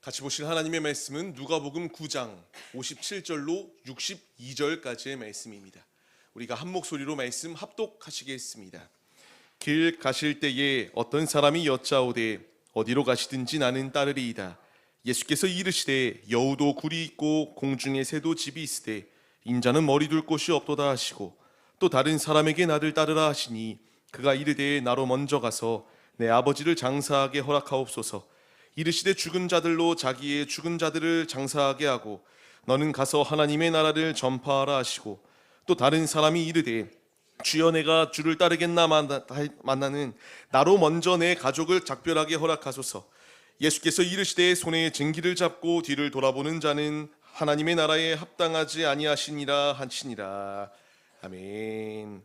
같이 보실 하나님의 말씀은 누가복음 9장 57절로 62절까지의 말씀입니다. 우리가 한 목소리로 말씀 합독하시겠습니다. 길 가실 때에 어떤 사람이 여짜오되 어디로 가시든지 나는 따르리이다. 예수께서 이르시되 여우도 굴이 있고 공중에 새도 집이 있으되 인자는 머리 둘 곳이 없도다 하시고 또 다른 사람에게 나를 따르라 하시니 그가 이르되 나로 먼저 가서 내 아버지를 장사하게 허락하옵소서. 이르시되 죽은 자들로 자기의 죽은 자들을 장사하게 하고 너는 가서 하나님의 나라를 전파하라 하시고 또 다른 사람이 이르되 주여 내가 주를 따르겠나 만나는 나로 먼저 내 가족을 작별하게 허락하소서. 예수께서 이르시되 손에 증기를 잡고 뒤를 돌아보는 자는 하나님의 나라에 합당하지 아니하시니라 하시니라. 아멘.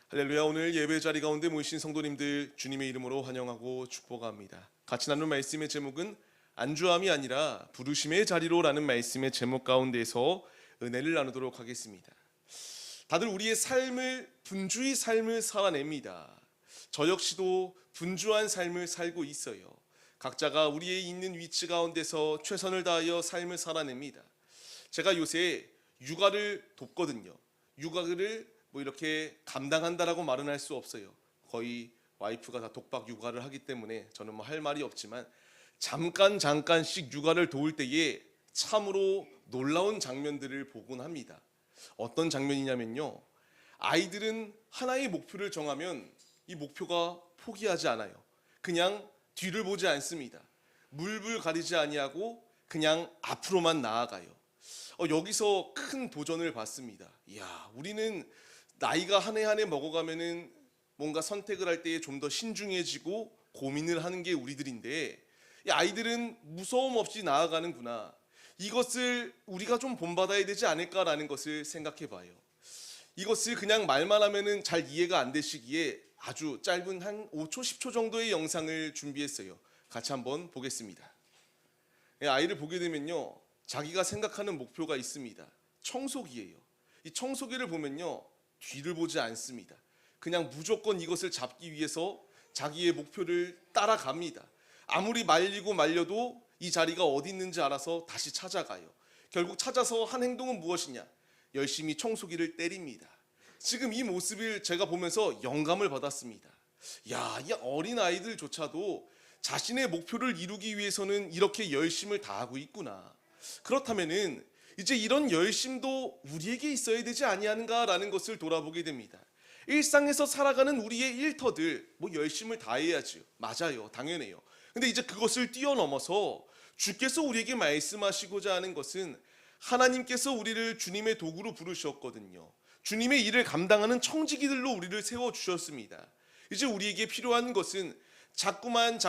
할렐루야. 오늘 예배 자리 가운데 모이신 성도님들 주님의 이름으로 환영하고 축복합니다. 같이 나눈 말씀의 제목은 안주함이 아니라 부르심의 자리로라는 말씀의 제목 가운데서 은혜를 나누도록 하겠습니다. 다들 우리의 삶을 분주히 삶을 살아냅니다. 저 역시도 분주한 삶을 살고 있어요. 각자가 우리의 있는 위치 가운데서 최선을 다하여 삶을 살아냅니다. 제가 요새 육아를 돕거든요. 육아를 이렇게 감당한다라고 말은 할 수 없어요. 거의 와이프가 다 독박 육아를 하기 때문에 저는 할 말이 없지만 잠깐씩 육아를 도울 때에 참으로 놀라운 장면들을 보곤 합니다. 어떤 장면이냐면요, 아이들은 하나의 목표를 정하면 이 목표가 포기하지 않아요. 그냥 뒤를 보지 않습니다. 물불 가리지 아니하고 그냥 앞으로만 나아가요. 여기서 큰 도전을 받습니다. 이야, 우리는 나이가 한 해 한 해 먹어가면은 뭔가 선택을 할 때에 좀 더 신중해지고 고민을 하는 게 우리들인데, 이 아이들은 무서움 없이 나아가는구나. 이것을 우리가 좀 본받아야 되지 않을까라는 것을 생각해 봐요. 이것을 그냥 말만 하면은 잘 이해가 안 되시기에 아주 짧은 한 5초, 10초 정도의 영상을 준비했어요. 같이 한번 보겠습니다. 아이를 보게 되면요, 자기가 생각하는 목표가 있습니다. 청소기예요. 이 청소기를 보면요, 뒤를 보지 않습니다. 그냥 무조건 이것을 잡기 위해서 자기의 목표를 따라갑니다. 아무리 말리고 말려도 이 자리가 어디 있는지 알아서 다시 찾아가요. 결국 찾아서 한 행동은 무엇이냐? 열심히 청소기를 때립니다. 지금 이 모습을 제가 보면서 영감을 받았습니다. 야, 이 어린 아이들조차도 자신의 목표를 이루기 위해서는 이렇게 열심을 다하고 있구나. 그렇다면은 이제 이런 열심도 우리에게 있어야 되지 아니하는가라는 것을 돌아보게 됩니다. 일상에서 살아가는 우리의 일터들, 열심을 다해야죠. 맞아요, 당연해요. 근데 이제 그것을 뛰어넘어서 주께서 우리에게 말씀하시고자 하는 것은, 하나님께서 우리를 주님의 도구로 부르셨거든요. 주님의 일을 감당하는 청지기들로 우리를 세워주셨습니다. 이제 우리에게 필요한 것은 자꾸만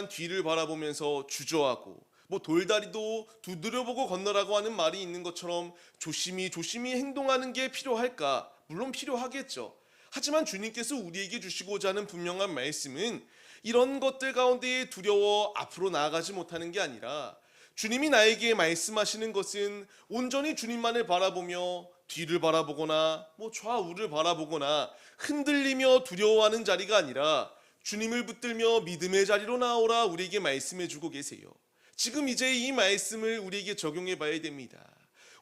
뒤를 바라보면서 주저하고, 돌다리도 두드려보고 건너라고 하는 말이 있는 것처럼 조심히 행동하는 게 필요할까? 물론 필요하겠죠. 하지만 주님께서 우리에게 주시고자 하는 분명한 말씀은 이런 것들 가운데 두려워 앞으로 나아가지 못하는 게 아니라, 주님이 나에게 말씀하시는 것은 온전히 주님만을 바라보며 뒤를 바라보거나 좌우를 바라보거나 흔들리며 두려워하는 자리가 아니라 주님을 붙들며 믿음의 자리로 나오라 우리에게 말씀해 주고 계세요. 지금 이제 이 말씀을 우리에게 적용해 봐야 됩니다.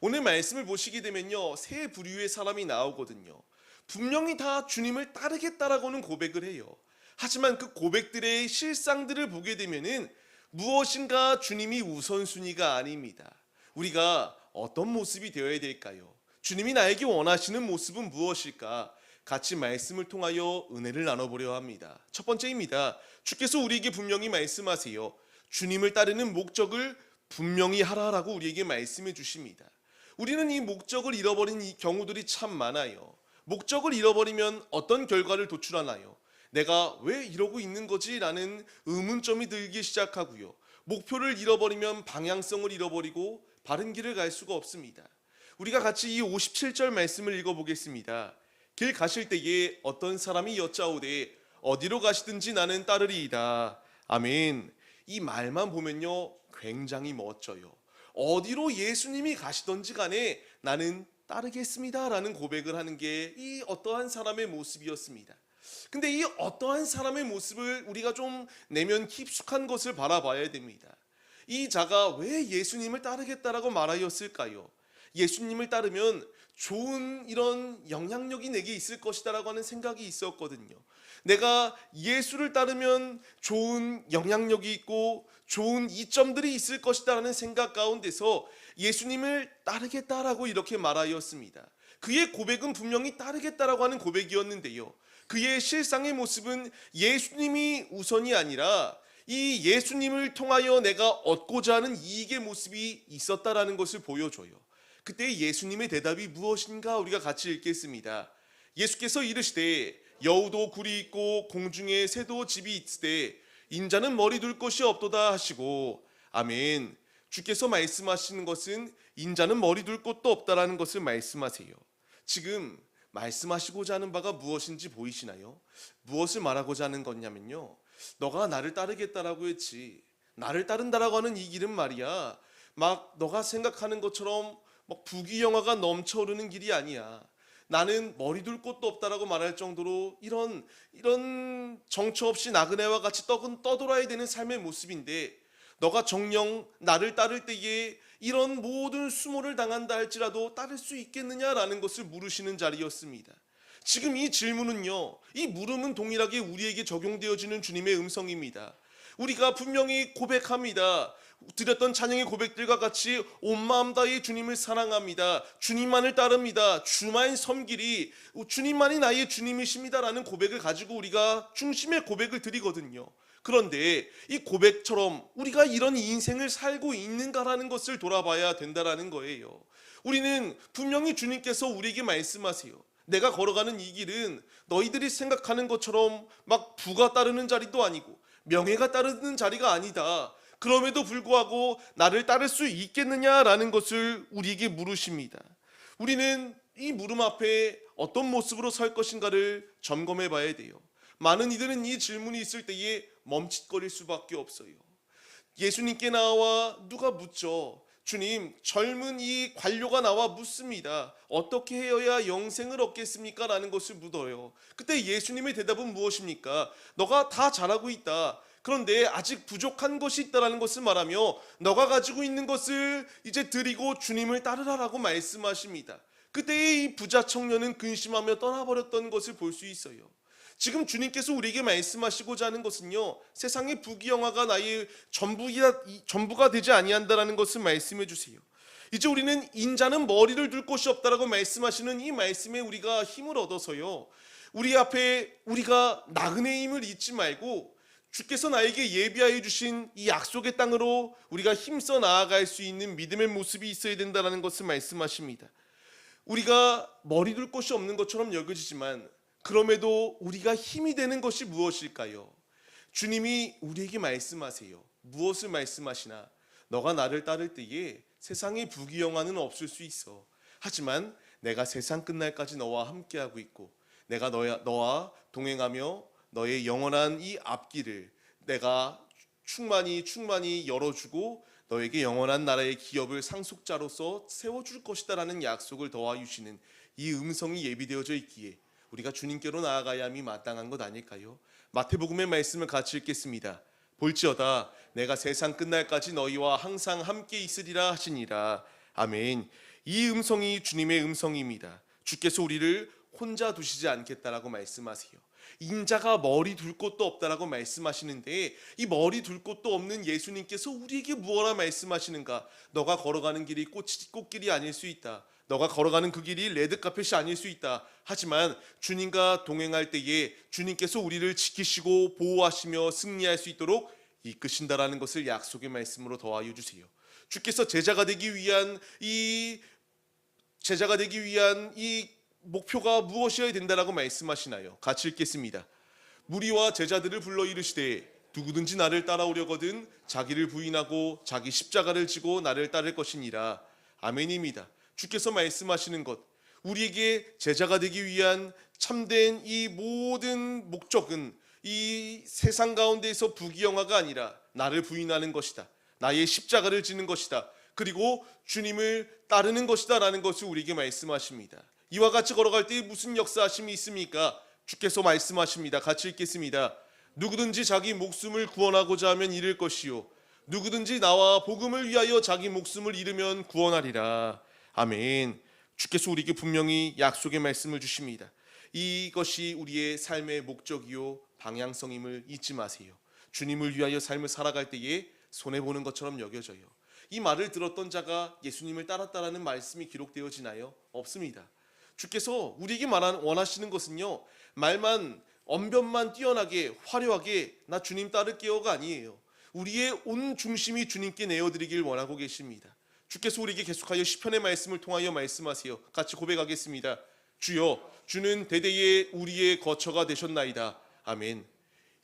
오늘 말씀을 보시게 되면요, 세 부류의 사람이 나오거든요. 분명히 다 주님을 따르겠다라고는 고백을 해요. 하지만 그 고백들의 실상들을 보게 되면은 무엇인가 주님이 우선순위가 아닙니다. 우리가 어떤 모습이 되어야 될까요? 주님이 나에게 원하시는 모습은 무엇일까? 같이 말씀을 통하여 은혜를 나눠보려 합니다. 첫 번째입니다. 주께서 우리에게 분명히 말씀하세요. 주님을 따르는 목적을 분명히 하라라고 우리에게 말씀해 주십니다. 우리는 이 목적을 잃어버린 이 경우들이 참 많아요. 목적을 잃어버리면 어떤 결과를 도출하나요? 내가 왜 이러고 있는 거지? 라는 의문점이 들기 시작하고요. 목표를 잃어버리면 방향성을 잃어버리고 바른 길을 갈 수가 없습니다. 우리가 같이 이 57절 말씀을 읽어보겠습니다. 길 가실 때에 어떤 사람이 여짜오되 어디로 가시든지 나는 따르리이다. 아멘. 이 말만 보면요, 굉장히 멋져요. 어디로 예수님이 가시던지 간에 나는 따르겠습니다 라는 고백을 하는 게 이 어떠한 사람의 모습이었습니다. 근데 이 어떠한 사람의 모습을 우리가 좀 내면 깊숙한 것을 바라봐야 됩니다. 이 자가 왜 예수님을 따르겠다라고 말하였을까요? 예수님을 따르면 좋은 이런 영향력이 내게 있을 것이다라고 하는 생각이 있었거든요. 내가 예수를 따르면 좋은 영향력이 있고 좋은 이점들이 있을 것이다라는 생각 가운데서 예수님을 따르겠다라고 이렇게 말하였습니다. 그의 고백은 분명히 따르겠다라고 하는 고백이었는데요. 그의 실상의 모습은 예수님이 우선이 아니라 이 예수님을 통하여 내가 얻고자 하는 이익의 모습이 있었다라는 것을 보여줘요. 그때 예수님의 대답이 무엇인가 우리가 같이 읽겠습니다. 예수께서 이르시되 여우도 굴이 있고 공중에 새도 집이 있으되 인자는 머리 둘 곳이 없도다 하시고, 아멘. 주께서 말씀하시는 것은 인자는 머리 둘 곳도 없다라는 것을 말씀하세요. 지금 말씀하시고자 하는 바가 무엇인지 보이시나요? 무엇을 말하고자 하는 거냐면요, 너가 나를 따르겠다라고 했지, 나를 따른다라고 하는 이 길은 말이야 막 너가 생각하는 것처럼 막 부귀영화가 넘쳐흐르는 길이 아니야. 나는 머리 둘 곳도 없다라고 말할 정도로 이런 정처 없이 나그네와 같이 떠돌아야 되는 삶의 모습인데, 너가 정녕 나를 따를 때에 이런 모든 수모를 당한다 할지라도 따를 수 있겠느냐라는 것을 물으시는 자리였습니다. 지금 이 질문은요, 이 물음은 동일하게 우리에게 적용되어지는 주님의 음성입니다. 우리가 분명히 고백합니다. 드렸던 찬양의 고백들과 같이 온 마음 다해 주님을 사랑합니다. 주님만을 따릅니다. 주만 섬기리. 주님만이 나의 주님이십니다라는 고백을 가지고 우리가 중심의 고백을 드리거든요. 그런데 이 고백처럼 우리가 이런 인생을 살고 있는가라는 것을 돌아봐야 된다라는 거예요. 우리는 분명히 주님께서 우리에게 말씀하세요. 내가 걸어가는 이 길은 너희들이 생각하는 것처럼 막 부가 따르는 자리도 아니고 명예가 따르는 자리가 아니다. 그럼에도 불구하고 나를 따를 수 있겠느냐라는 것을 우리에게 물으십니다. 우리는 이 물음 앞에 어떤 모습으로 설 것인가를 점검해 봐야 돼요. 많은 이들은 이 질문이 있을 때에 멈칫거릴 수밖에 없어요. 예수님께 나와 누가 묻죠. 주님, 젊은 이 관료가 나와 묻습니다. 어떻게 해야 영생을 얻겠습니까? 라는 것을 묻어요. 그때 예수님의 대답은 무엇입니까? 너가 다 잘하고 있다. 그런데 아직 부족한 것이 있다라는 것을 말하며 너가 가지고 있는 것을 이제 드리고 주님을 따르라라고 말씀하십니다. 그때 이 부자 청년은 근심하며 떠나버렸던 것을 볼 수 있어요. 지금 주님께서 우리에게 말씀하시고자 하는 것은요, 세상의 부귀영화가 나의 전부가 되지 아니한다라는 것을 말씀해 주세요. 이제 우리는 인자는 머리를 둘 곳이 없다라고 말씀하시는 이 말씀에 우리가 힘을 얻어서요, 우리 앞에 우리가 나그네임을 잊지 말고 주께서 나에게 예비하여 주신 이 약속의 땅으로 우리가 힘써 나아갈 수 있는 믿음의 모습이 있어야 된다는 것을 말씀하십니다. 우리가 머리 둘 곳이 없는 것처럼 여겨지지만 그럼에도 우리가 힘이 되는 것이 무엇일까요? 주님이 우리에게 말씀하세요. 무엇을 말씀하시나? 너가 나를 따를 때에 세상의 부귀영화는 없을 수 있어. 하지만 내가 세상 끝날까지 너와 함께하고 있고 내가 너와 동행하며 너의 영원한 이 앞길을 내가 충만히 열어주고 너에게 영원한 나라의 기업을 상속자로서 세워줄 것이다라는 약속을 더하여 주시는 이 음성이 예비되어져 있기에 우리가 주님께로 나아가야 함이 마땅한 것 아닐까요? 마태복음의 말씀을 같이 읽겠습니다. 볼지어다 내가 세상 끝날까지 너희와 항상 함께 있으리라 하시니라. 아멘. 이 음성이 주님의 음성입니다. 주께서 우리를 혼자 두시지 않겠다라고 말씀하세요. 인자가 머리 둘 곳도 없다라고 말씀하시는데 이 머리 둘 곳도 없는 예수님께서 우리에게 무엇라 말씀하시는가? 너가 걸어가는 길이 꽃길이 아닐 수 있다. 너가 걸어가는 그 길이 레드카펫이 아닐 수 있다. 하지만 주님과 동행할 때에 주님께서 우리를 지키시고 보호하시며 승리할 수 있도록 이끄신다라는 것을 약속의 말씀으로 더하여 주세요. 주께서 제자가 되기 위한 이 목표가 무엇이어야 된다라고 말씀하시나요? 같이 읽겠습니다. 무리와 제자들을 불러 이르시되 누구든지 나를 따라오려거든 자기를 부인하고 자기 십자가를 지고 나를 따를 것이니라. 아멘입니다. 주께서 말씀하시는 것, 우리에게 제자가 되기 위한 참된 이 모든 목적은 이 세상 가운데에서 부귀영화가 아니라 나를 부인하는 것이다. 나의 십자가를 지는 것이다. 그리고 주님을 따르는 것이다 라는 것을 우리에게 말씀하십니다. 이와 같이 걸어갈 때 무슨 역사하심이 있습니까? 주께서 말씀하십니다. 같이 읽겠습니다. 누구든지 자기 목숨을 구원하고자 하면 잃을 것이요 누구든지 나와 복음을 위하여 자기 목숨을 잃으면 구원하리라. 아멘. 주께서 우리에게 분명히 약속의 말씀을 주십니다. 이것이 우리의 삶의 목적이요 방향성임을 잊지 마세요. 주님을 위하여 삶을 살아갈 때에 손해보는 것처럼 여겨져요. 이 말을 들었던 자가 예수님을 따랐다라는 말씀이 기록되어지나요? 없습니다. 주께서 우리에게 원하시는 것은요, 말만 언변만 뛰어나게 화려하게 나 주님 따를게요가 아니에요. 우리의 온 중심이 주님께 내어드리길 원하고 계십니다. 주께서 우리에게 계속하여 시편의 말씀을 통하여 말씀하세요. 같이 고백하겠습니다. 주여, 주는 대대에 우리의 거처가 되셨나이다. 아멘.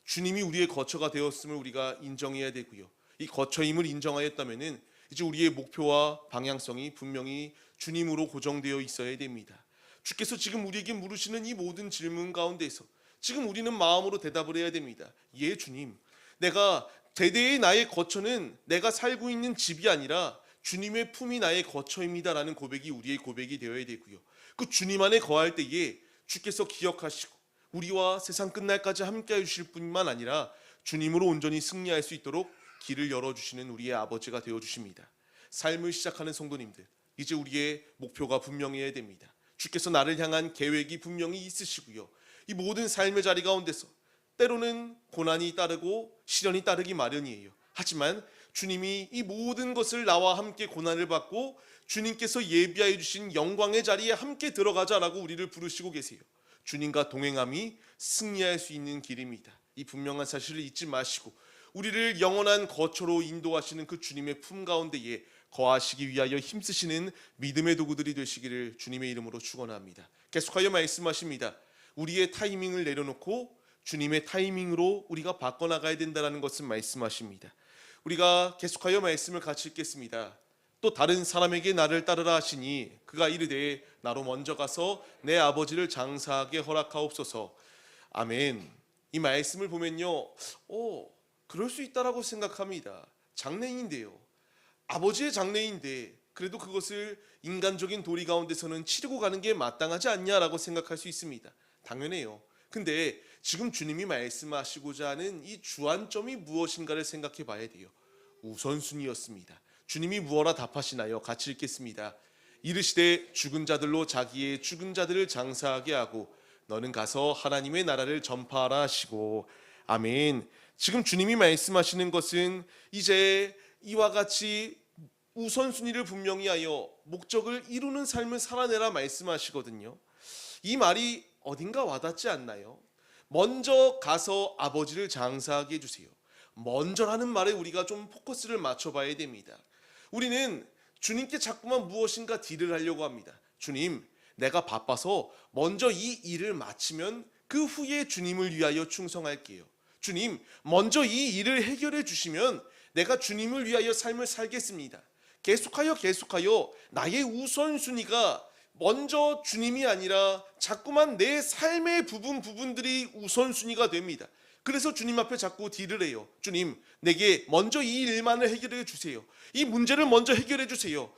주님이 우리의 거처가 되었음을 우리가 인정해야 되고요. 이 거처임을 인정하였다면은 이제 우리의 목표와 방향성이 분명히 주님으로 고정되어 있어야 됩니다. 주께서 지금 우리에게 물으시는 이 모든 질문 가운데서 지금 우리는 마음으로 대답을 해야 됩니다. 예, 주님. 내가 대대의 나의 거처는 내가 살고 있는 집이 아니라 주님의 품이 나의 거처입니다라는 고백이 우리의 고백이 되어야 되고요. 그 주님 안에 거할 때에 주께서 기억하시고 우리와 세상 끝날까지 함께해 주실 뿐만 아니라 주님으로 온전히 승리할 수 있도록 길을 열어주시는 우리의 아버지가 되어주십니다. 삶을 시작하는 성도님들, 이제 우리의 목표가 분명해야 됩니다. 주께서 나를 향한 계획이 분명히 있으시고요. 이 모든 삶의 자리 가운데서 때로는 고난이 따르고 시련이 따르기 마련이에요. 하지만 주님이 이 모든 것을 나와 함께 고난을 받고 주님께서 예비하여 주신 영광의 자리에 함께 들어가자라고 우리를 부르시고 계세요. 주님과 동행함이 승리할 수 있는 길입니다. 이 분명한 사실을 잊지 마시고 우리를 영원한 거처로 인도하시는 그 주님의 품 가운데에 거하시기 위하여 힘쓰시는 믿음의 도구들이 되시기를 주님의 이름으로 축원합니다. 계속하여 말씀하십니다. 우리의 타이밍을 내려놓고 주님의 타이밍으로 우리가 바꿔나가야 된다는 것을 말씀하십니다. 우리가 계속하여 말씀을 같이 읽겠습니다. 또 다른 사람에게 나를 따르라 하시니 그가 이르되 나로 먼저 가서 내 아버지를 장사하게 허락하옵소서. 아멘. 이 말씀을 보면요, 그럴 수 있다라고 생각합니다. 장래인인데요, 아버지의 장래인데 그래도 그것을 인간적인 도리 가운데서는 치르고 가는 게 마땅하지 않냐라고 생각할 수 있습니다. 당연해요. 근데 지금 주님이 말씀하시고자 하는 이 주안점이 무엇인가를 생각해 봐야 돼요. 우선순위였습니다. 주님이 무엇라 답하시나요? 같이 읽겠습니다. 이르시되 죽은 자들로 자기의 죽은 자들을 장사하게 하고 너는 가서 하나님의 나라를 전파하라 하시고. 아멘. 지금 주님이 말씀하시는 것은 이제 이와 같이 우선순위를 분명히 하여 목적을 이루는 삶을 살아내라 말씀하시거든요. 이 말이 어딘가 와닿지 않나요? 먼저 가서 아버지를 장사하게 해주세요. 먼저라는 말에 우리가 좀 포커스를 맞춰봐야 됩니다. 우리는 주님께 자꾸만 무엇인가 딜을 하려고 합니다. 주님, 내가 바빠서 먼저 이 일을 마치면 그 후에 주님을 위하여 충성할게요. 주님, 먼저 이 일을 해결해 주시면 내가 주님을 위하여 삶을 살겠습니다. 계속하여 나의 우선순위가 먼저 주님이 아니라 자꾸만 내 삶의 부분들이 우선순위가 됩니다. 그래서 주님 앞에 자꾸 딜을 해요. 주님, 내게 먼저 이 일만을 해결해 주세요. 이 문제를 먼저 해결해 주세요.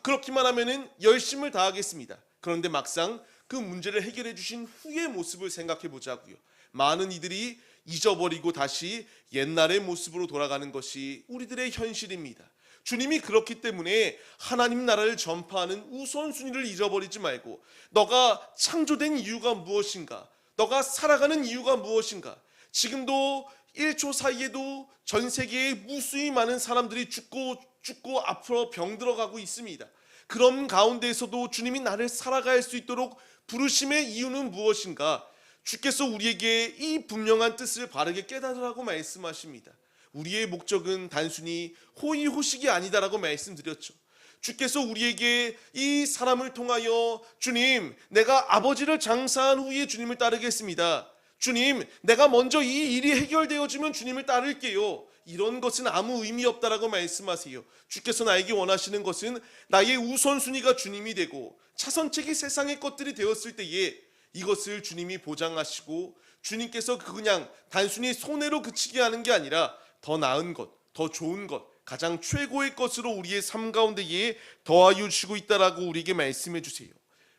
그렇기만 하면은 열심을 다하겠습니다. 그런데 막상 그 문제를 해결해 주신 후의 모습을 생각해 보자고요. 많은 이들이 잊어버리고 다시 옛날의 모습으로 돌아가는 것이 우리들의 현실입니다. 주님이 그렇기 때문에 하나님 나라를 전파하는 우선순위를 잊어버리지 말고 너가 창조된 이유가 무엇인가? 너가 살아가는 이유가 무엇인가? 지금도 1초 사이에도 전 세계에 무수히 많은 사람들이 죽고 앞으로 병들어가고 있습니다. 그런 가운데에서도 주님이 나를 살아갈 수 있도록 부르심의 이유는 무엇인가? 주께서 우리에게 이 분명한 뜻을 바르게 깨달으라고 말씀하십니다. 우리의 목적은 단순히 호의호식이 아니다라고 말씀드렸죠. 주께서 우리에게 이 사람을 통하여 주님, 내가 아버지를 장사한 후에 주님을 따르겠습니다. 주님, 내가 먼저 이 일이 해결되어지면 주님을 따를게요. 이런 것은 아무 의미 없다라고 말씀하세요. 주께서 나에게 원하시는 것은 나의 우선순위가 주님이 되고 차선책이 세상의 것들이 되었을 때에 이것을 주님이 보장하시고 주님께서 그냥 단순히 손해로 그치게 하는 게 아니라 더 나은 것, 더 좋은 것, 가장 최고의 것으로 우리의 삶 가운데에 더하여 주시고 있다라고 우리에게 말씀해 주세요.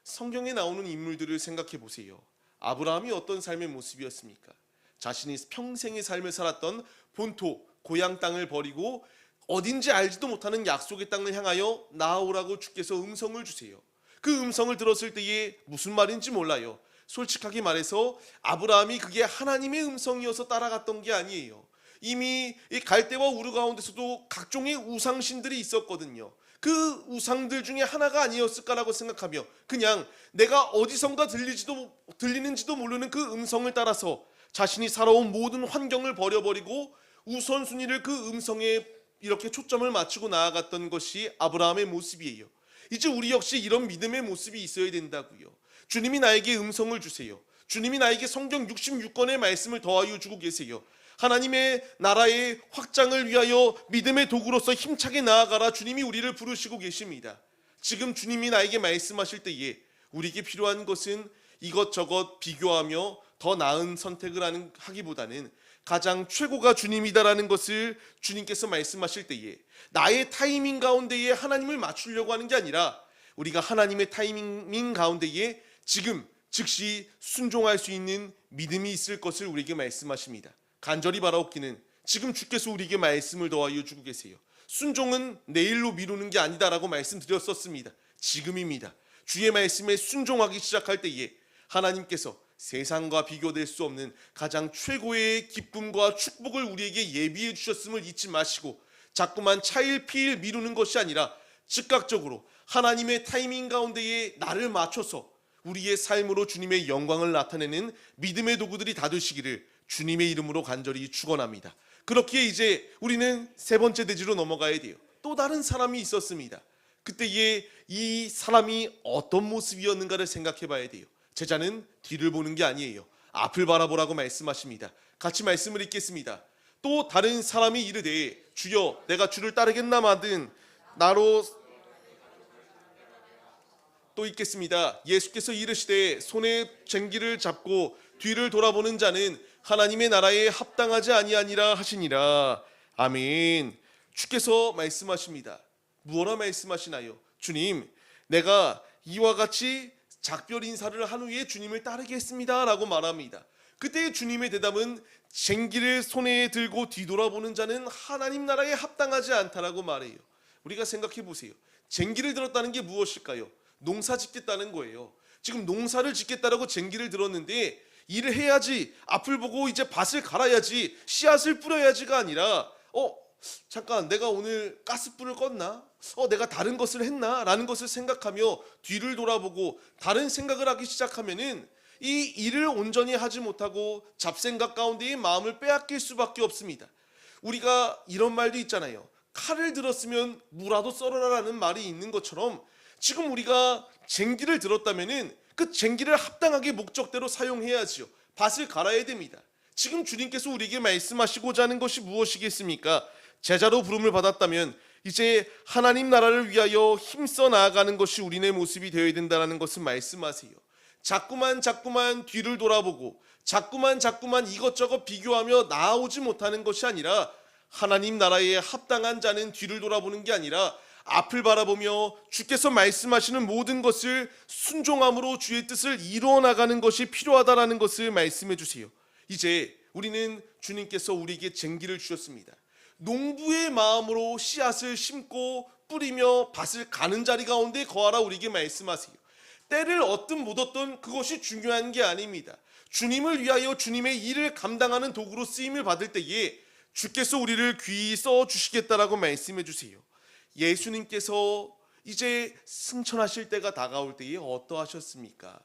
성경에 나오는 인물들을 생각해 보세요. 아브라함이 어떤 삶의 모습이었습니까? 자신이 평생의 삶을 살았던 본토, 고향 땅을 버리고 어딘지 알지도 못하는 약속의 땅을 향하여 나아오라고 주께서 음성을 주세요. 그 음성을 들었을 때에 무슨 말인지 몰라요. 솔직하게 말해서 아브라함이 그게 하나님의 음성이어서 따라갔던 게 아니에요. 이미 이 갈대와 우르 가운데서도 각종의 우상신들이 있었거든요. 그 우상들 중에 하나가 아니었을까라고 생각하며 그냥 내가 어디선가 들리는지도 모르는 그 음성을 따라서 자신이 살아온 모든 환경을 버려버리고 우선순위를 그 음성에 이렇게 초점을 맞추고 나아갔던 것이 아브라함의 모습이에요. 이제 우리 역시 이런 믿음의 모습이 있어야 된다고요. 주님이 나에게 음성을 주세요. 주님이 나에게 성경 66권의 말씀을 더하여 주고 계세요. 하나님의 나라의 확장을 위하여 믿음의 도구로서 힘차게 나아가라. 주님이 우리를 부르시고 계십니다. 지금 주님이 나에게 말씀하실 때에 우리에게 필요한 것은 이것저것 비교하며 더 나은 선택을 하기보다는 가장 최고가 주님이다라는 것을 주님께서 말씀하실 때에 나의 타이밍 가운데에 하나님을 맞추려고 하는 게 아니라 우리가 하나님의 타이밍 가운데에 지금 즉시 순종할 수 있는 믿음이 있을 것을 우리에게 말씀하십니다. 간절히 바라옵기는 지금 주께서 우리에게 말씀을 더하여 주고 계세요. 순종은 내일로 미루는 게 아니다라고 말씀드렸었습니다. 지금입니다. 주의 말씀에 순종하기 시작할 때에 하나님께서 세상과 비교될 수 없는 가장 최고의 기쁨과 축복을 우리에게 예비해 주셨음을 잊지 마시고 자꾸만 차일피일 미루는 것이 아니라 즉각적으로 하나님의 타이밍 가운데에 나를 맞춰서 우리의 삶으로 주님의 영광을 나타내는 믿음의 도구들이 다 되시기를 주님의 이름으로 간절히 축원합니다. 그렇기에 이제 우리는 세 번째 대지로 넘어가야 돼요. 또 다른 사람이 있었습니다. 그때에 이 사람이 어떤 모습이었는가를 생각해 봐야 돼요. 제자는 뒤를 보는 게 아니에요. 앞을 바라보라고 말씀하십니다. 같이 말씀을 읽겠습니다. 또 다른 사람이 이르되 주여 내가 주를 따르겠나마든 나로 또 읽겠습니다. 예수께서 이르시되 손에 쟁기를 잡고 뒤를 돌아보는 자는 하나님의 나라에 합당하지 아니하니라 하시니라. 아멘. 주께서 말씀하십니다. 무엇라 말씀하시나요? 주님, 내가 이와 같이 작별 인사를 한 후에 주님을 따르겠습니다 라고 말합니다. 그때 주님의 대답은 쟁기를 손에 들고 뒤돌아보는 자는 하나님 나라에 합당하지 않다라고 말해요. 우리가 생각해 보세요. 쟁기를 들었다는 게 무엇일까요? 농사 짓겠다는 거예요. 지금 농사를 짓겠다라고 쟁기를 들었는데 일을 해야지, 앞을 보고 이제 밭을 갈아야지, 씨앗을 뿌려야지가 아니라 잠깐 내가 오늘 가스불을 껐나? 내가 다른 것을 했나? 라는 것을 생각하며 뒤를 돌아보고 다른 생각을 하기 시작하면은 이 일을 온전히 하지 못하고 잡생각 가운데의 마음을 빼앗길 수밖에 없습니다. 우리가 이런 말도 있잖아요. 칼을 들었으면 무라도 썰어라라는 말이 있는 것처럼 지금 우리가 쟁기를 들었다면은 그 쟁기를 합당하게 목적대로 사용해야지요. 밭을 갈아야 됩니다. 지금 주님께서 우리에게 말씀하시고자 하는 것이 무엇이겠습니까? 제자로 부름을 받았다면 이제 하나님 나라를 위하여 힘써 나아가는 것이 우리네 모습이 되어야 된다는 것을 말씀하세요. 자꾸만 뒤를 돌아보고 자꾸만 이것저것 비교하며 나아오지 못하는 것이 아니라 하나님 나라에 합당한 자는 뒤를 돌아보는 게 아니라 앞을 바라보며 주께서 말씀하시는 모든 것을 순종함으로 주의 뜻을 이루어 나가는 것이 필요하다라는 것을 말씀해 주세요. 이제 우리는 주님께서 우리에게 쟁기를 주셨습니다. 농부의 마음으로 씨앗을 심고 뿌리며 밭을 가는 자리 가운데 거하라 우리에게 말씀하세요. 때를 얻든 못 얻든 그것이 중요한 게 아닙니다. 주님을 위하여 주님의 일을 감당하는 도구로 쓰임을 받을 때에 주께서 우리를 귀히 써주시겠다라고 말씀해 주세요. 예수님께서 이제 승천하실 때가 다가올 때에 어떠하셨습니까?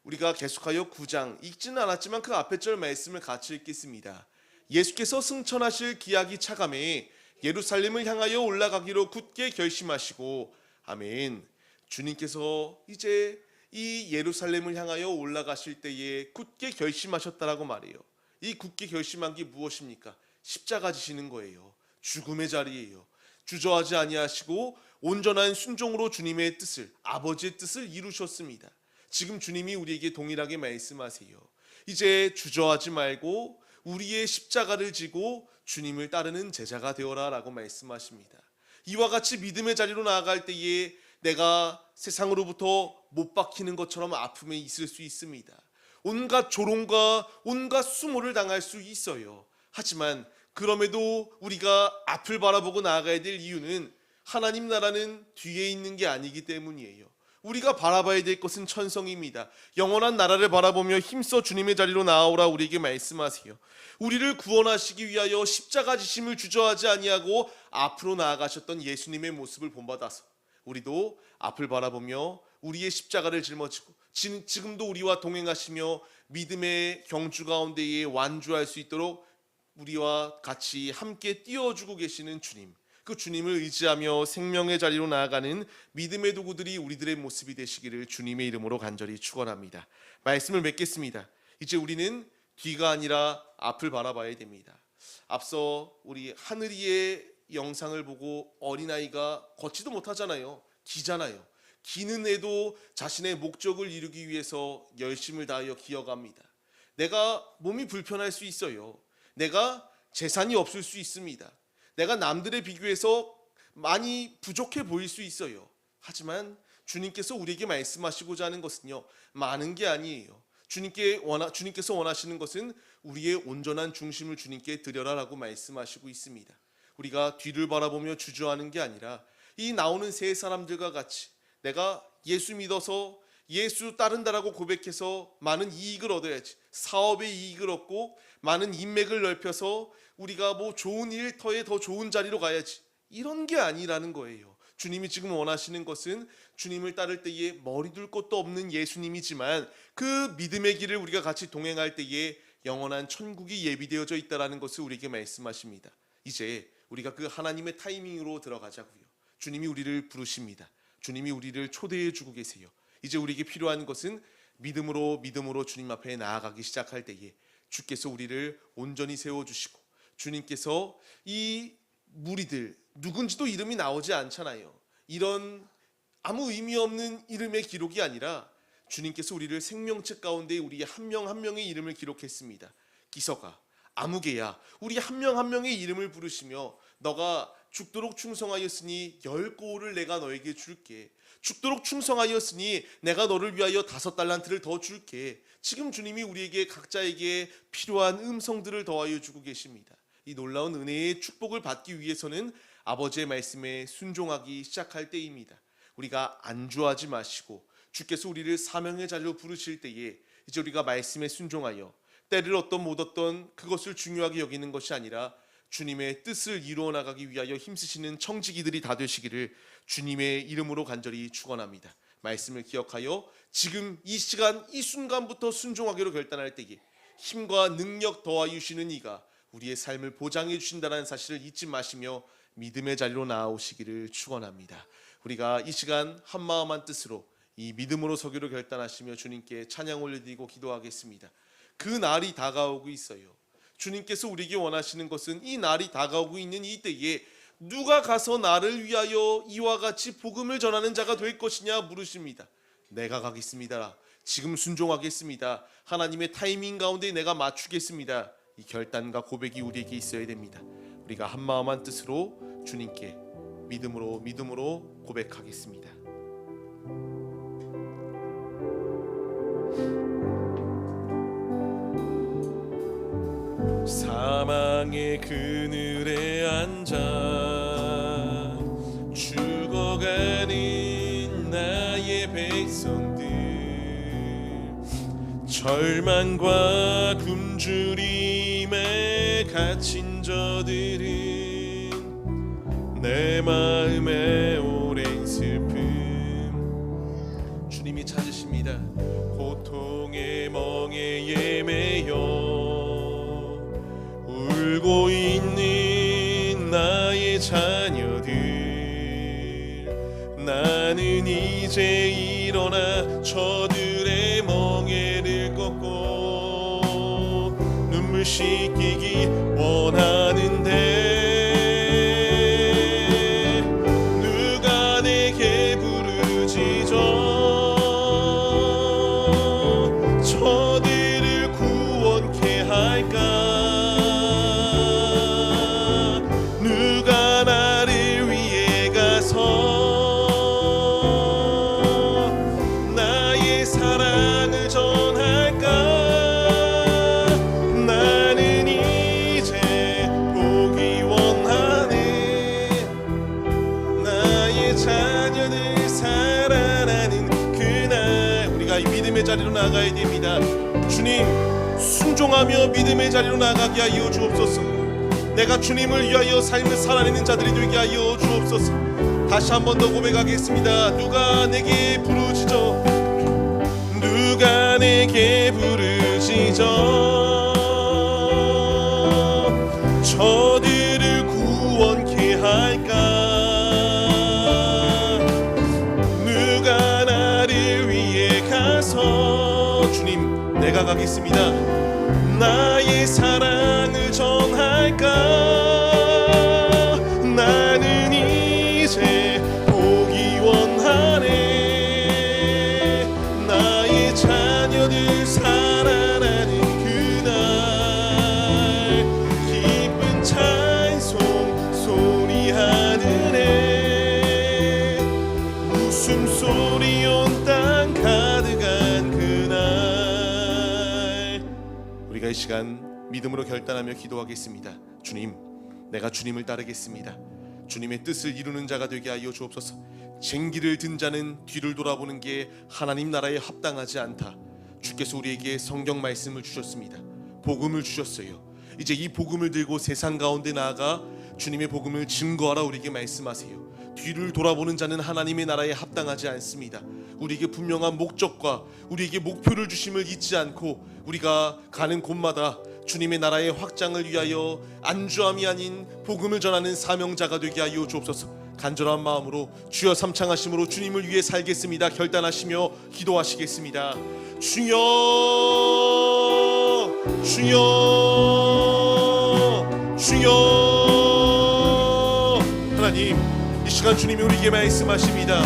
우리가 계속하여 9장 읽지는 않았지만 그 앞에 절 말씀을 같이 읽겠습니다. 예수께서 승천하실 기약이 차감해 예루살렘을 향하여 올라가기로 굳게 결심하시고 아멘. 주님께서 이제 이 예루살렘을 향하여 올라가실 때에 굳게 결심하셨다라고 말해요. 이 굳게 결심한 게 무엇입니까? 십자가 지시는 거예요. 죽음의 자리예요. 주저하지 아니하시고 온전한 순종으로 주님의 뜻을, 아버지의 뜻을 이루셨습니다. 지금 주님이 우리에게 동일하게 말씀하세요. 이제 주저하지 말고 우리의 십자가를 지고 주님을 따르는 제자가 되어라 라고 말씀하십니다. 이와 같이 믿음의 자리로 나아갈 때에 내가 세상으로부터 못 박히는 것처럼 아픔에 있을 수 있습니다. 온갖 조롱과 온갖 수모를 당할 수 있어요. 하지만 그럼에도 우리가 앞을 바라보고 나아가야 될 이유는 하나님 나라는 뒤에 있는 게 아니기 때문이에요. 우리가 바라봐야 될 것은 천성입니다. 영원한 나라를 바라보며 힘써 주님의 자리로 나아오라 우리에게 말씀하세요. 우리를 구원하시기 위하여 십자가 지심을 주저하지 아니하고 앞으로 나아가셨던 예수님의 모습을 본받아서 우리도 앞을 바라보며 우리의 십자가를 짊어지고 지금도 우리와 동행하시며 믿음의 경주 가운데에 완주할 수 있도록 우리와 같이 함께 띄워주고 계시는 주님, 그 주님을 의지하며 생명의 자리로 나아가는 믿음의 도구들이 우리들의 모습이 되시기를 주님의 이름으로 간절히 축원합니다. 말씀을 맺겠습니다. 이제 우리는 뒤가 아니라 앞을 바라봐야 됩니다. 앞서 우리 하늘이의 영상을 보고 어린아이가 걷지도 못하잖아요. 기잖아요. 기는 애도 자신의 목적을 이루기 위해서 열심을 다하여 기어갑니다. 내가 몸이 불편할 수 있어요. 내가 재산이 없을 수 있습니다. 내가 남들에 비교해서 많이 부족해 보일 수 있어요. 하지만 주님께서 우리에게 말씀하시고자 하는 것은요, 많은 게 아니에요. 주님께서 원하시는 것은 우리의 온전한 중심을 주님께 드려라라고 말씀하시고 있습니다. 우리가 뒤를 바라보며 주저하는 게 아니라 이 나오는 세 사람들과 같이 내가 예수 믿어서 예수 따른다라고 고백해서 많은 이익을 얻어야지, 사업의 이익을 얻고 많은 인맥을 넓혀서 우리가 뭐 좋은 일터에 더 좋은 자리로 가야지, 이런 게 아니라는 거예요. 주님이 지금 원하시는 것은 주님을 따를 때에 머리 둘 곳도 없는 예수님이지만 그 믿음의 길을 우리가 같이 동행할 때에 영원한 천국이 예비되어져 있다는 것을 우리에게 말씀하십니다. 이제 우리가 그 하나님의 타이밍으로 들어가자고요. 주님이 우리를 부르십니다. 주님이 우리를 초대해 주고 계세요. 이제 우리에게 필요한 것은 믿음으로 주님 앞에 나아가기 시작할 때에 주께서 우리를 온전히 세워주시고, 주님께서 이 무리들 누군지도 이름이 나오지 않잖아요. 이런 아무 의미 없는 이름의 기록이 아니라 주님께서 우리를 생명책 가운데 우리 한 명 한 명의 이름을 기록했습니다. 기서가, 아무개야, 우리 한 명 한 명의 이름을 부르시며 너가 죽도록 충성하였으니 10고울을 내가 너에게 줄게. 죽도록 충성하였으니 내가 너를 위하여 5달란트를 더 줄게. 지금 주님이 우리에게 각자에게 필요한 음성들을 더하여 주고 계십니다. 이 놀라운 은혜의 축복을 받기 위해서는 아버지의 말씀에 순종하기 시작할 때입니다. 우리가 안주하지 마시고 주께서 우리를 사명의 자리로 부르실 때에 이제 우리가 말씀에 순종하여 때를 얻던 못 얻던 그것을 중요하게 여기는 것이 아니라 주님의 뜻을 이루어 나가기 위하여 힘쓰시는 청지기들이 다 되시기를 주님의 이름으로 간절히 축원합니다. 말씀을 기억하여 지금 이 시간 이 순간부터 순종하기로 결단할 때에 힘과 능력 더하여 주시는 이가 우리의 삶을 보장해 주신다는 사실을 잊지 마시며 믿음의 자리로 나아오시기를 축원합니다. 우리가 이 시간 한마음 한뜻으로 이 믿음으로 서기로 결단하시며 주님께 찬양 올려드리고 기도하겠습니다. 그 날이 다가오고 있어요. 주님께서 우리에게 원하시는 것은 이 날이 다가오고 있는 이 때에 누가 가서 나를 위하여 이와 같이 복음을 전하는 자가 될 것이냐 물으십니다. 내가 가겠습니다. 지금 순종하겠습니다. 하나님의 타이밍 가운데 내가 맞추겠습니다. 이 결단과 고백이 우리에게 있어야 됩니다. 우리가 한마음 한뜻으로 주님께 믿음으로 고백하겠습니다. 사망의 그늘에 앉아 죽어가는 나의 백성들, 절망과 굶주림에 갇힌 저들은 내 마음에 오랜 슬픔 주님이 찾으십니다. 고통의 멍에 매여 울고 있는 나의 자녀들, 나는 이제 일어나 저들의 멍에를 꺾고 눈물 씻기기 원하는데 누가 내게 부르짖어 저들을 구원케 할까? 누가 나를 위해 가서 나의 사랑을 전할까? 나는 자리로 나아가야 됩니다. 주님, 순종하며 믿음의 자리로 나아가게 하여 주옵소서. 내가 주님을 위하여 삶을 살아내는 자들이 되게 하여 주옵소서. 다시 한 번 더 고백하겠습니다. 누가 내게 부르짖어, 누가 내게 부르짖어 저들을 구원케 할까. 누가 나를 위해 가서, 주님 내가 가겠습니다. 나의 사랑을 전할까. 나는 이제 보기 원하네. 나의 자녀들 살아나는 그날 기쁜 찬송 소리 하늘에 웃음소리 온 땅 가득한 그날. 우리가 이 시간 믿음으로 결단하며 기도하겠습니다. 주님, 내가 주님을 따르겠습니다. 주님의 뜻을 이루는 자가 되게 하여 주옵소서. 쟁기를 든 자는 뒤를 돌아보는 게 하나님 나라에 합당하지 않다. 주께서 우리에게 성경 말씀을 주셨습니다. 복음을 주셨어요. 이제 이 복음을 들고 세상 가운데 나아가 주님의 복음을 증거하라 우리에게 말씀하세요. 뒤를 돌아보는 자는 하나님의 나라에 합당하지 않습니다. 우리에게 분명한 목적과 우리에게 목표를 주심을 잊지 않고 우리가 가는 곳마다 주님의 나라의 확장을 위하여 안주함이 아닌 복음을 전하는 사명자가 되게 하여 주옵소서. 간절한 마음으로 주여 삼창하심으로 주님을 위해 살겠습니다. 결단하시며 기도하시겠습니다. 주여, 주여, 주여. 하나님, 이 시간 주님이 우리에게 말씀하십니다.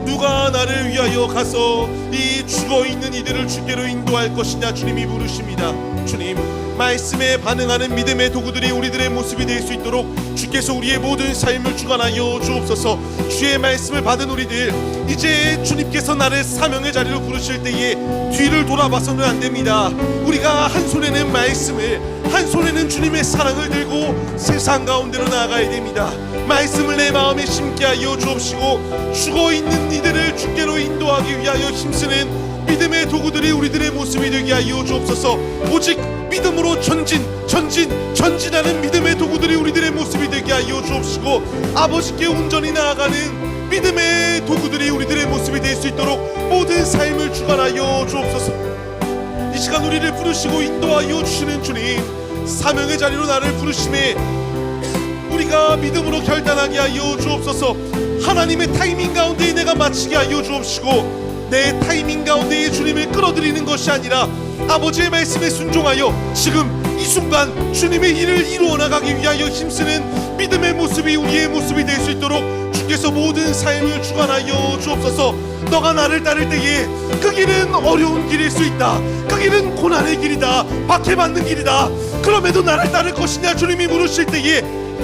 누가 나를 위하여 가서 이 죽어있는 이들을 주께로 인도할 것이냐. 주님이 부르십니다. 주님, 말씀에 반응하는 믿음의 도구들이 우리들의 모습이 될 수 있도록 주께서 우리의 모든 삶을 주관하여 주옵소서. 주의 말씀을 받은 우리들, 이제 주님께서 나를 사명의 자리로 부르실 때에 뒤를 돌아봐서는 안 됩니다. 우리가 한 손에는 말씀을, 한 손에는 주님의 사랑을 들고 세상 가운데로 나아가야 됩니다. 말씀을 내 마음에 심게 하여 주옵시고 죽어있는 이들을 주께로 인도하기 위하여 힘쓰는 믿음의 도구들이 우리들의 모습이 되게 하여 주옵소서. 오직 믿음으로 전진하는 믿음의 도구들이 우리들의 모습이 되게 하여 주옵시고 아버지께 온전히 나아가는 믿음의 도구들이 우리들의 모습이 될 수 있도록 모든 삶을 주관하여 주옵소서. 이 시간 우리를 부르시고 인도하여 주시는 주님, 사명의 자리로 나를 부르심에 우리가 믿음으로 결단하게 하여 주옵소서. 하나님의 타이밍 가운데 내가 마치게 하여 주옵시고 내 타이밍 가운데에 주님을 끌어들이는 것이 아니라 아버지의 말씀에 순종하여 지금 이 순간 주님의 일을 이루어 나가기 위하여 힘쓰는 믿음의 모습이 우리의 모습이 될 수 있도록 주께서 모든 삶을 주관하여 주옵소서. 너가 나를 따를 때에 그 길은 어려운 길일 수 있다. 그 길은 고난의 길이다. 박해받는 길이다. 그럼에도 나를 따를 것이냐 주님이 물으실 때에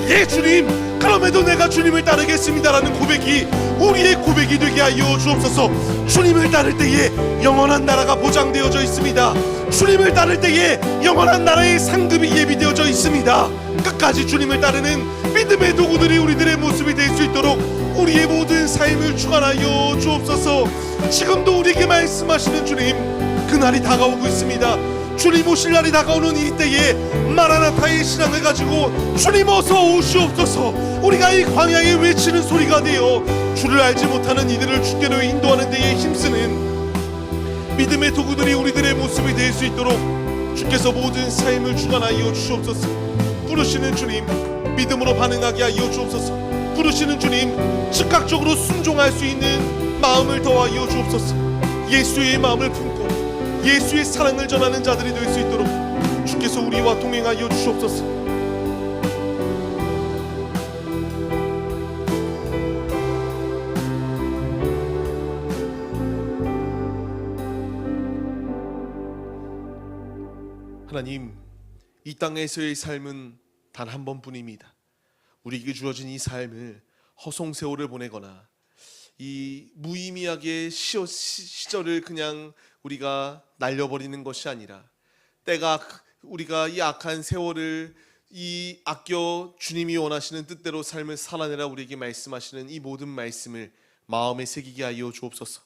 예 주님, 그럼에도 내가 주님을 따르겠습니다라는 고백이 우리의 고백이 되게 하여 주옵소서. 주님을 따를 때에 영원한 나라가 보장되어져 있습니다. 주님을 따를 때에 영원한 나라의 상급이 예비되어져 있습니다. 끝까지 주님을 따르는 믿음의 도구들이 우리들의 모습이 될 수 있도록 우리의 모든 삶을 주관하여 주옵소서. 지금도 우리에게 말씀하시는 주님, 그날이 다가오고 있습니다. 주님 오실 날이 다가오는 이 때에 마라나타의 신앙을 가지고 주님 어서 오시옵소서. 우리가 이 광야에 외치는 소리가 되어 주를 알지 못하는 이들을 주께로 인도하는 데에 힘쓰는 믿음의 도구들이 우리들의 모습이 될 수 있도록 주께서 모든 삶을 주관하여 주시옵소서. 부르시는 주님, 믿음으로 반응하게 하여 주옵소서. 부르시는 주님, 즉각적으로 순종할 수 있는 마음을 더하여 주옵소서. 예수의 마음을 품고 예수의 사랑을 전하는 자들이 될 수 있도록 주께서 우리와 동행하여 주시옵소서. 하나님, 이 땅에서의 삶은 단 한 번뿐입니다. 우리에게 주어진 이 삶을 허송세월을 보내거나 이 무의미하게 시절을 그냥 우리가 날려버리는 것이 아니라 때가 우리가 이 악한 세월을 이 아껴 주님이 원하시는 뜻대로 삶을 살아내라 우리에게 말씀하시는 이 모든 말씀을 마음에 새기게 하여 주옵소서.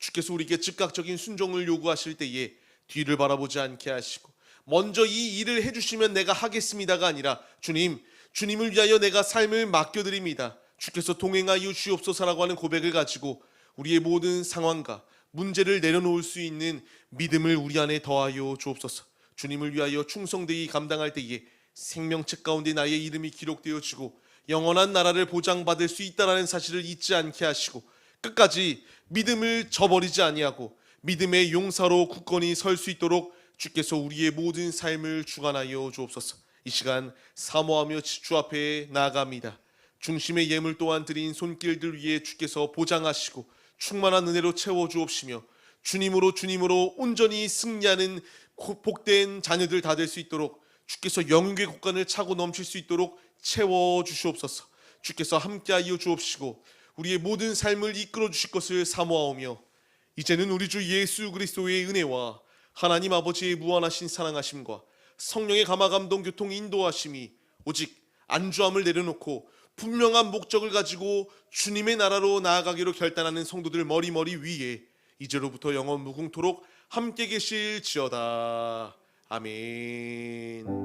주께서 우리에게 즉각적인 순종을 요구하실 때에 뒤를 바라보지 않게 하시고 먼저 이 일을 해주시면 내가 하겠습니다가 아니라 주님을 위하여 내가 삶을 맡겨드립니다. 주께서 동행하여 주옵소서라고 하는 고백을 가지고 우리의 모든 상황과 문제를 내려놓을 수 있는 믿음을 우리 안에 더하여 주옵소서. 주님을 위하여 충성되이 감당할 때에 생명책 가운데 나의 이름이 기록되어지고 영원한 나라를 보장받을 수 있다는 사실을 잊지 않게 하시고 끝까지 믿음을 저버리지 아니하고 믿음의 용사로 굳건히 설 수 있도록 주께서 우리의 모든 삶을 주관하여 주옵소서. 이 시간 사모하며 주 앞에 나아갑니다. 중심의 예물 또한 드린 손길들 위에 주께서 보장하시고 충만한 은혜로 채워 주옵시며 주님으로 온전히 승리하는 복된 자녀들 다 될 수 있도록 주께서 영육의 곳간을 차고 넘칠 수 있도록 채워 주시옵소서. 주께서 함께하여 주옵시고 우리의 모든 삶을 이끌어 주실 것을 사모하오며 이제는 우리 주 예수 그리스도의 은혜와 하나님 아버지의 무한하신 사랑하심과 성령의 감화감동 교통 인도하심이 오직 안주함을 내려놓고 분명한 목적을 가지고 주님의 나라로 나아가기로 결단하는 성도들 머리 위에 이제로부터 영원 무궁토록 함께 계실지어다. 아멘.